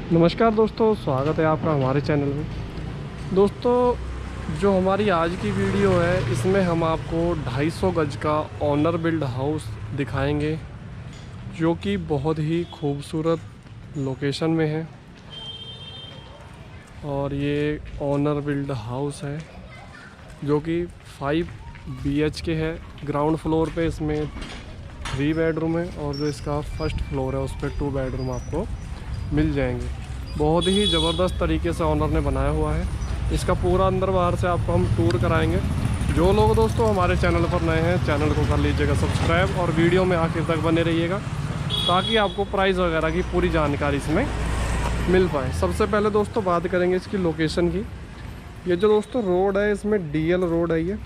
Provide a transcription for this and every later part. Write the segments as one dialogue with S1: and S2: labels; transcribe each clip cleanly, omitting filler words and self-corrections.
S1: नमस्कार दोस्तों, स्वागत है आपका हमारे चैनल में। दोस्तों, जो हमारी आज की वीडियो है इसमें हम आपको 250 गज का ऑनर बिल्ड हाउस दिखाएंगे, जो कि बहुत ही खूबसूरत लोकेशन में है। और ये ऑनर बिल्ड हाउस है जो कि 5 BHK है। ग्राउंड फ्लोर पे इसमें 3 बेडरूम है और जो इसका फर्स्ट फ्लोर है उस पर 2 बेडरूम आपको मिल जाएंगे। बहुत ही ज़बरदस्त तरीके से ऑनर ने बनाया हुआ है। इसका पूरा अंदर बाहर से आपको हम टूर कराएंगे। जो लोग दोस्तों हमारे चैनल पर नए हैं, चैनल को कर लीजिएगा सब्सक्राइब और वीडियो में आखिर तक बने रहिएगा ताकि आपको प्राइस वगैरह की पूरी जानकारी इसमें मिल पाए। सबसे पहले दोस्तों बात करेंगे इसकी लोकेशन की। ये जो दोस्तों रोड है इसमें DL रोड है, ये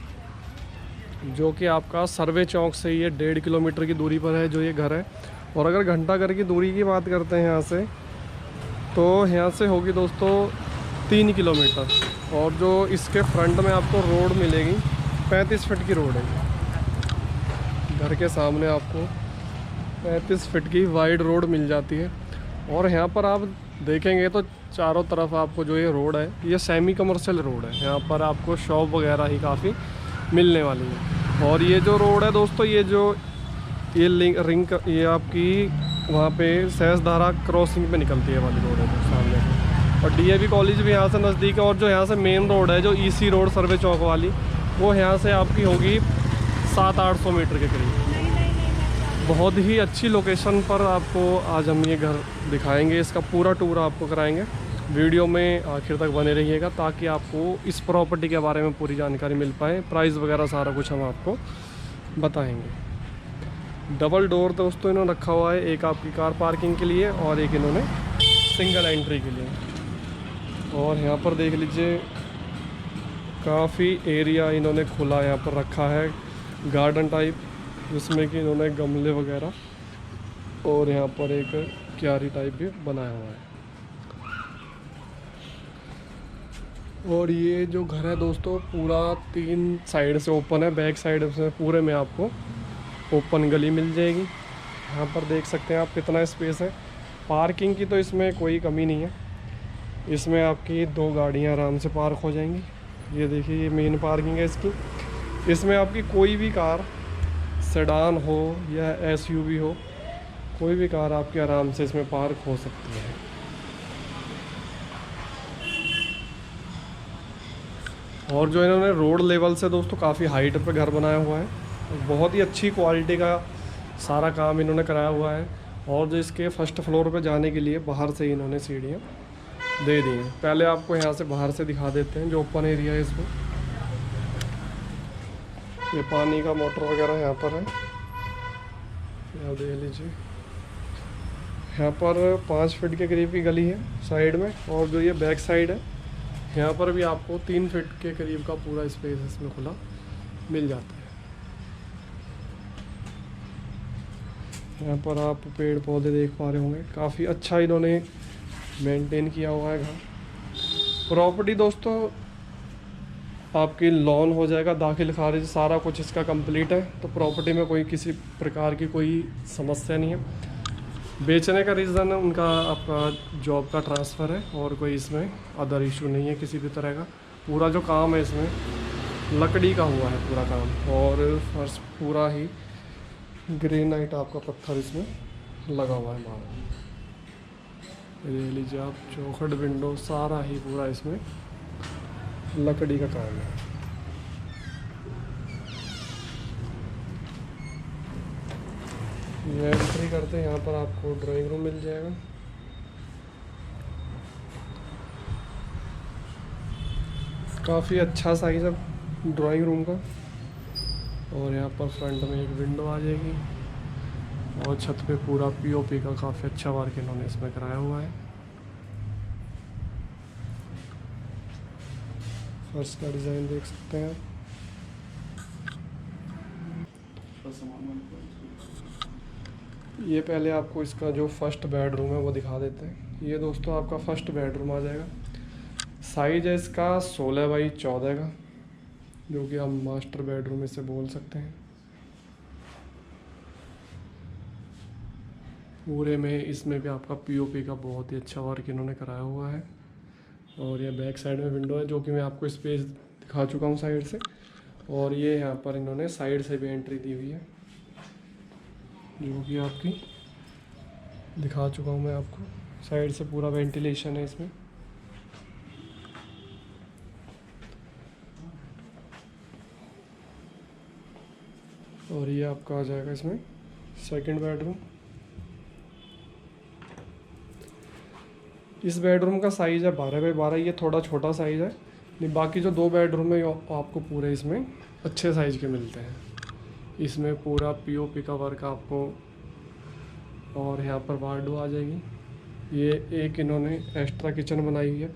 S1: जो कि आपका सर्वे चौक से ये 1.5 किलोमीटर की दूरी पर है जो ये घर है। और अगर घंटाघर की दूरी की बात करते हैं यहाँ से, तो यहाँ से होगी दोस्तों 3 किलोमीटर। और जो इसके फ्रंट में आपको रोड मिलेगी 35 फीट की रोड है। घर के सामने आपको 35 फीट की वाइड रोड मिल जाती है। और यहाँ पर आप देखेंगे तो चारों तरफ आपको जो ये रोड है ये सेमी कमर्शियल रोड है। यहाँ पर आपको शॉप वगैरह ही काफ़ी मिलने वाली है। और ये जो रोड है दोस्तों, ये ये आपकी वहाँ पे सहसधारा क्रॉसिंग पे निकलती है वाली रोड है तो सामने से। और DAV कॉलेज भी यहाँ से नज़दीक है। और जो यहाँ से मेन रोड है जो EC रोड सर्वे चौक वाली, वो यहाँ से आपकी होगी 700-800 मीटर के करीब। बहुत ही अच्छी लोकेशन पर आपको आज हम ये घर दिखाएंगे। इसका पूरा टूर आपको कराएंगे। वीडियो में आखिर तक बने रहिएगा ताकि आपको इस प्रॉपर्टी के बारे में पूरी जानकारी मिल पाए। प्राइस वगैरह सारा कुछ हम आपको बताएंगे। डबल डोर दोस्तों इन्होंने रखा हुआ है, एक आपकी कार पार्किंग के लिए और एक इन्होंने सिंगल एंट्री के लिए। और यहाँ पर देख लीजिए काफ़ी एरिया इन्होंने खुला यहाँ पर रखा है, गार्डन टाइप, जिसमें कि इन्होंने गमले वगैरह और यहाँ पर एक क्यारी टाइप भी बनाया हुआ है। और ये जो घर है दोस्तों पूरा 3 साइड से ओपन है। बैक साइड से पूरे में आपको ओपन गली मिल जाएगी। यहाँ पर देख सकते हैं आप कितना स्पेस है। पार्किंग की तो इसमें कोई कमी नहीं है। इसमें आपकी 2 गाड़ियाँ आराम से पार्क हो जाएंगी। ये देखिए ये मेन पार्किंग है इसकी। इसमें आपकी कोई भी कार, सेडान हो या SUV हो, कोई भी कार आपकी आराम से इसमें पार्क हो सकती है। और जो इन्होंने रोड लेवल से दोस्तों काफ़ी हाइट पे घर बनाया हुआ है। बहुत ही अच्छी क्वालिटी का सारा काम इन्होंने कराया हुआ है। और जो इसके फर्स्ट फ्लोर पे जाने के लिए बाहर से ही इन्होंने सीढ़ियाँ दे दी हैं। पहले आपको यहाँ से बाहर से दिखा देते हैं जो ओपन एरिया है इसमें। ये पानी का मोटर वगैरह यहाँ पर है, यहाँ देख लीजिए। यहाँ पर 5 फीट के करीब की गली है साइड में। और जो ये बैक साइड है यहाँ पर भी आपको 3 फीट के करीब का पूरा स्पेस इसमें खुला मिल जाता है। यहाँ पर आप पेड़ पौधे देख पा रहे होंगे, काफ़ी अच्छा इन्होंने मेंटेन किया हुआ है घर। प्रॉपर्टी दोस्तों आपकी लॉन हो जाएगा, दाखिल खारिज सारा कुछ इसका कंप्लीट है। तो प्रॉपर्टी में कोई किसी प्रकार की कोई समस्या नहीं है। बेचने का रीज़न उनका आपका जॉब का ट्रांसफ़र है और कोई इसमें अदर इशू नहीं है किसी भी तरह का। पूरा जो काम है इसमें लकड़ी का हुआ है पूरा काम। और फर्श पूरा ही ग्रेनाइट आपका पत्थर इसमें लगा हुआ है बाहर। ले लीजिए आप, चौखट विंडो सारा ही पूरा इसमें लकड़ी का काम है। ये एंट्री करते हैं, यहाँ पर आपको ड्राइंग रूम मिल जाएगा। काफ़ी अच्छा साइज है ड्राइंग रूम का। और यहाँ पर फ्रंट में एक विंडो आ जाएगी। और छत पे पूरा POP का काफ़ी अच्छा वर्क इन्होंने इसमें कराया हुआ है। फर्श का डिज़ाइन देख सकते हैं आप। ये पहले आपको इसका जो फर्स्ट बेडरूम है वो दिखा देते हैं। ये दोस्तों आपका फर्स्ट बेडरूम आ जाएगा। साइज है इसका 16x14 का, जो कि हम मास्टर बेडरूम इसे बोल सकते हैं। पूरे में इसमें भी आपका पीओपी का बहुत ही अच्छा वर्क इन्होंने कराया हुआ है। और ये बैक साइड में विंडो है जो कि मैं आपको स्पेस दिखा चुका हूँ साइड से। और ये यहाँ पर इन्होंने साइड से भी एंट्री दी हुई है जो कि आपकी दिखा चुका हूँ मैं आपको। साइड से पूरा वेंटिलेशन है इसमें। और ये आपका आ जाएगा इसमें सेकंड बेडरूम। इस बेडरूम का साइज़ है 12x12, ये थोड़ा छोटा साइज़ है। नहीं, बाकी जो 2 बेडरूम है आपको पूरे इसमें अच्छे साइज़ के मिलते हैं। इसमें पूरा पीओपी का वर्क आपको, और यहाँ पर वार्डो आ जाएगी। ये एक इन्होंने एक्स्ट्रा किचन बनाई हुई है।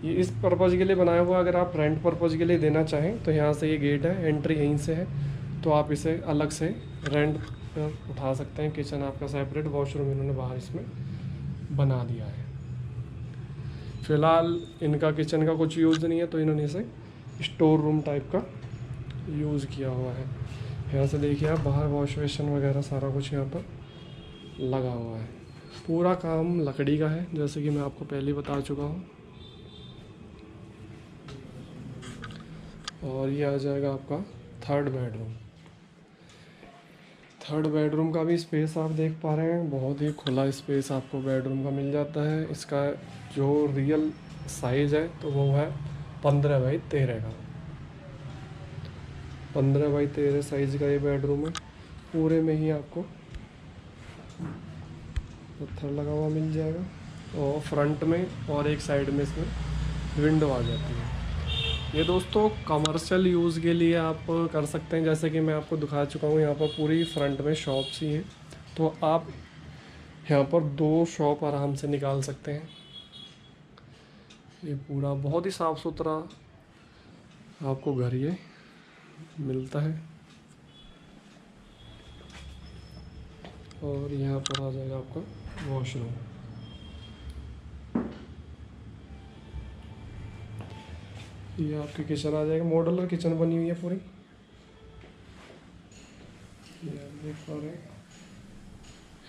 S1: ये इस पर्पज़ के लिए बनाया हुआ है, अगर आप रेंट पर्पज़ के लिए देना चाहें तो यहाँ से ये गेट है, एंट्री यहीं से है, तो आप इसे अलग से रेंट पर उठा सकते हैं। किचन आपका सेपरेट, वॉशरूम इन्होंने बाहर इसमें बना दिया है। फ़िलहाल इनका किचन का कुछ यूज़ नहीं है, तो इन्होंने इसे स्टोर रूम टाइप का यूज़ किया हुआ है। यहाँ से देखिए आप, बाहर वॉश बेसिन वगैरह सारा कुछ यहाँ पर लगा हुआ है। पूरा काम लकड़ी का है, जैसे कि मैं आपको पहले ही बता चुका हूँ। और ये आ जाएगा आपका थर्ड बेडरूम। थर्ड बेडरूम का भी स्पेस आप देख पा रहे हैं, बहुत ही खुला स्पेस आपको बेडरूम का मिल जाता है। इसका जो रियल साइज़ है तो वो है 15x13 का। 15x13 साइज़ का ये बेडरूम है। पूरे में ही आपको पत्थर लगा हुआ मिल जाएगा, और फ्रंट में और एक साइड में इसमें विंडो आ जाती है। ये दोस्तों कमर्शियल यूज़ के लिए आप कर सकते हैं, जैसे कि मैं आपको दिखा चुका हूँ। यहाँ पर पूरी फ्रंट में शॉप्स ही हैं, तो आप यहाँ पर 2 शॉप आराम से निकाल सकते हैं। ये पूरा बहुत ही साफ़ सुथरा आपको घर ये मिलता है। और यहाँ पर आ जाएगा आपका वॉशरूम। ये आपकी किचन आ जाएगा, मॉड्यूलर किचन बनी हुई है पूरी। ये आप देख पा रहे हैं,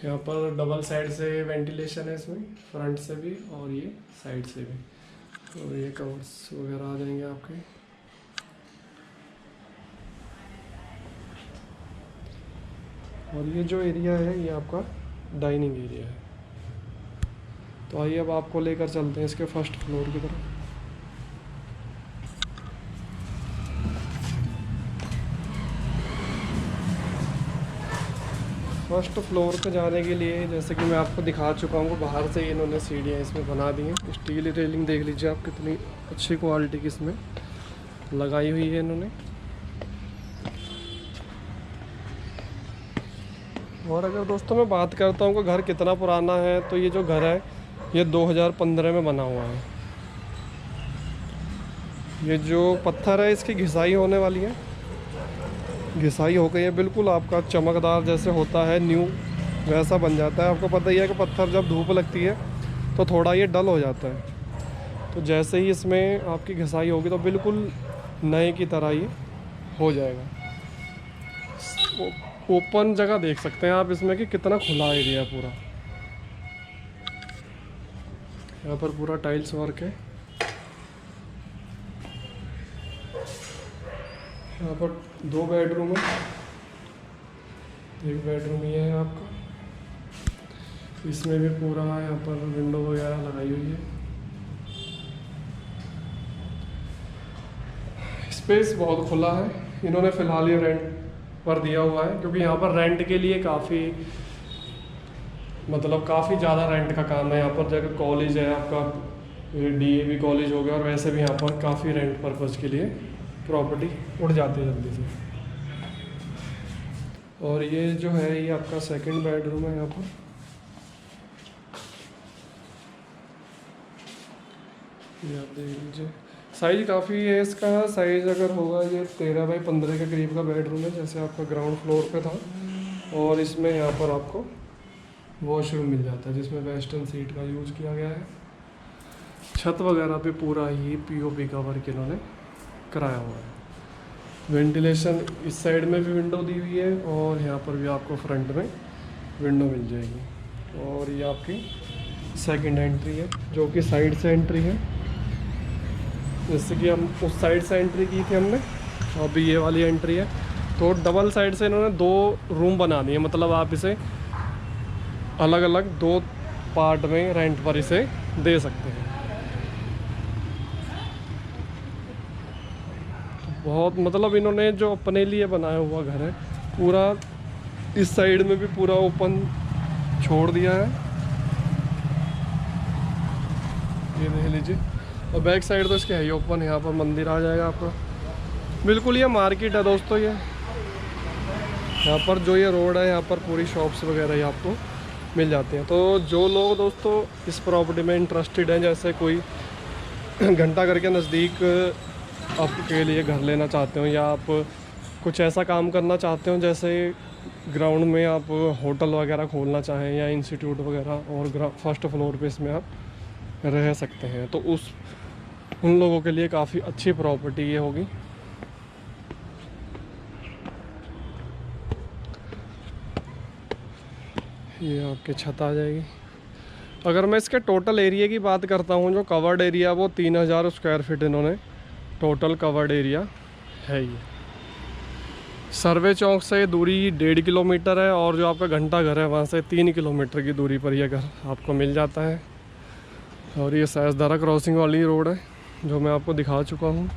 S1: यहाँ पर डबल साइड से वेंटिलेशन है इसमें, फ्रंट से भी और ये साइड से भी। और ये कवर्स वगैरह आ जाएंगे आपके। और ये जो एरिया है ये आपका डाइनिंग एरिया है। तो आइए अब आपको लेकर चलते हैं इसके फर्स्ट फ्लोर की तरफ। फर्स्ट फ्लोर पे जाने के लिए, जैसे कि मैं आपको दिखा चुका हूँ, बाहर से इन्होंने सीढ़ियाँ इसमें बना दी हैं। स्टील रेलिंग देख लीजिए आप, कितनी अच्छी क्वालिटी की इसमें लगाई हुई है इन्होंने। और अगर दोस्तों मैं बात करता हूँ कि घर कितना पुराना है, तो ये जो घर है ये 2015 में बना हुआ है। ये जो पत्थर है इसकी घिसाई होने वाली है, घिसाई हो गई है, बिल्कुल आपका चमकदार जैसे होता है न्यू वैसा बन जाता है। आपको पता ही है कि पत्थर जब धूप लगती है तो थोड़ा ये डल हो जाता है, तो जैसे ही इसमें आपकी घिसाई होगी तो बिल्कुल नए की तरह ये हो जाएगा। ओपन जगह देख सकते हैं आप इसमें कि कितना खुला एरिया है पूरा। यहाँ पर पूरा टाइल्स वर्क है। यहाँ पर 2 बेडरूम है, एक बेडरूम ये है आपका। इसमें भी पूरा यहाँ पर विंडो वगैरह लगाई हुई है। स्पेस बहुत खुला है। इन्होंने फ़िलहाल ये रेंट पर दिया हुआ है, क्योंकि यहाँ पर रेंट के लिए काफ़ी ज़्यादा रेंट का काम है। यहाँ पर जगह कॉलेज है आपका, डीएवी कॉलेज हो गया, और वैसे भी यहाँ पर काफ़ी रेंट पर्पज़ के लिए प्रॉपर्टी उड़ जाती है जल्दी से। और ये जो है ये आपका सेकंड बेडरूम है। यहाँ पर ये आप देख लीजिए, साइज़ काफ़ी है इसका। साइज़ अगर होगा ये 13x15 के करीब का बेडरूम है, जैसे आपका ग्राउंड फ्लोर पे था। और इसमें यहाँ पर आपको वॉशरूम मिल जाता है, जिसमें वेस्टर्न सीट का यूज़ किया गया है। छत वगैरह पे पूरा ही पीओपी का वर्क इन्होंने कराया हुआ है। वेंटिलेशन इस साइड में भी विंडो दी हुई है, और यहाँ पर भी आपको फ्रंट में विंडो मिल जाएगी। और ये आपकी सेकंड एंट्री है जो कि साइड से एंट्री है। जैसे कि हम उस साइड से एंट्री की थी हमने, अभी ये वाली एंट्री है। तो डबल साइड से इन्होंने 2 रूम बना दिए, मतलब आप इसे अलग अलग 2 पार्ट में रेंट पर इसे दे सकते हैं। बहुत मतलब इन्होंने जो अपने लिए बनाया हुआ घर है पूरा, इस साइड में भी पूरा ओपन छोड़ दिया है, ये देख लीजिए। और बैक साइड तो इसके है ही ओपन, यहाँ पर मंदिर आ जाएगा आपका। बिल्कुल ये मार्केट है दोस्तों, ये यहाँ पर जो ये रोड है यहाँ पर पूरी शॉप्स वगैरह ही आपको मिल जाती हैं। तो जो लोग दोस्तों इस प्रॉपर्टी में इंटरेस्टेड हैं, जैसे कोई घंटाघर के नज़दीक आपके लिए घर लेना चाहते हो, या आप कुछ ऐसा काम करना चाहते हो जैसे ग्राउंड में आप होटल वगैरह खोलना चाहें या इंस्टीट्यूट वगैरह, और फर्स्ट फ्लोर पे इसमें आप रह सकते हैं, तो उन लोगों के लिए काफ़ी अच्छी प्रॉपर्टी ये होगी। ये आपकी छत आ जाएगी। अगर मैं इसके टोटल एरिया की बात करता हूँ, जो कवर्ड एरिया वो 3000 स्क्वायर फीट इन्होंने टोटल कवर्ड एरिया है। ये सर्वे चौक से दूरी 1.5 किलोमीटर है, और जो आपका घंटा घर है वहाँ से 3 किलोमीटर की दूरी पर यह घर आपको मिल जाता है। और ये सैजदारा क्रॉसिंग वाली रोड है जो मैं आपको दिखा चुका हूँ।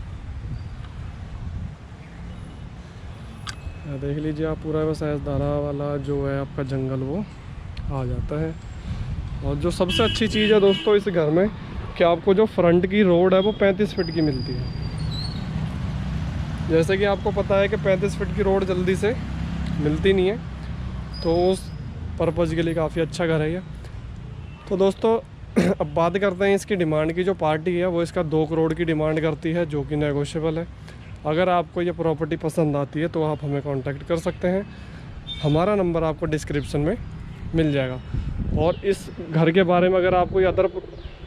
S1: देख लीजिए आप, पूरा वो सैजदारा वाला जो है आपका जंगल वो आ जाता है। और जो सबसे अच्छी चीज़ है दोस्तों इस घर में कि आपको जो फ्रंट की रोड है वो 35 फीट की मिलती है। जैसे कि आपको पता है कि 35 फीट की रोड जल्दी से मिलती नहीं है, तो उस पर्पज़ के लिए काफ़ी अच्छा घर है ये। तो दोस्तों अब बात करते हैं इसकी डिमांड की। जो पार्टी है वो इसका 2 करोड़ की डिमांड करती है, जो कि नेगोशिएबल है। अगर आपको ये प्रॉपर्टी पसंद आती है तो आप हमें कांटेक्ट कर सकते हैं, हमारा नंबर आपको डिस्क्रिप्शन में मिल जाएगा। और इस घर के बारे में अगर आप कोई अदर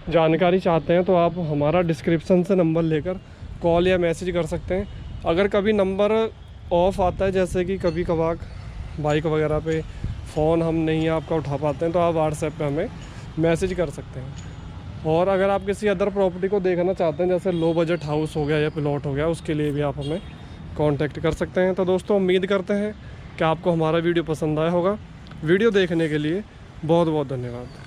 S1: जानकारी चाहते हैं तो आप हमारा डिस्क्रिप्शन से नंबर लेकर कॉल या मैसेज कर सकते हैं। अगर कभी नंबर ऑफ आता है, जैसे कि कभी कभार बाइक वगैरह पे फ़ोन हम नहीं आपका उठा पाते हैं, तो आप व्हाट्सएप पे हमें मैसेज कर सकते हैं। और अगर आप किसी अदर प्रॉपर्टी को देखना चाहते हैं, जैसे लो बजट हाउस हो गया या प्लॉट हो गया, उसके लिए भी आप हमें कांटेक्ट कर सकते हैं। तो दोस्तों उम्मीद करते हैं कि आपको हमारा वीडियो पसंद आया होगा। वीडियो देखने के लिए बहुत बहुत धन्यवाद।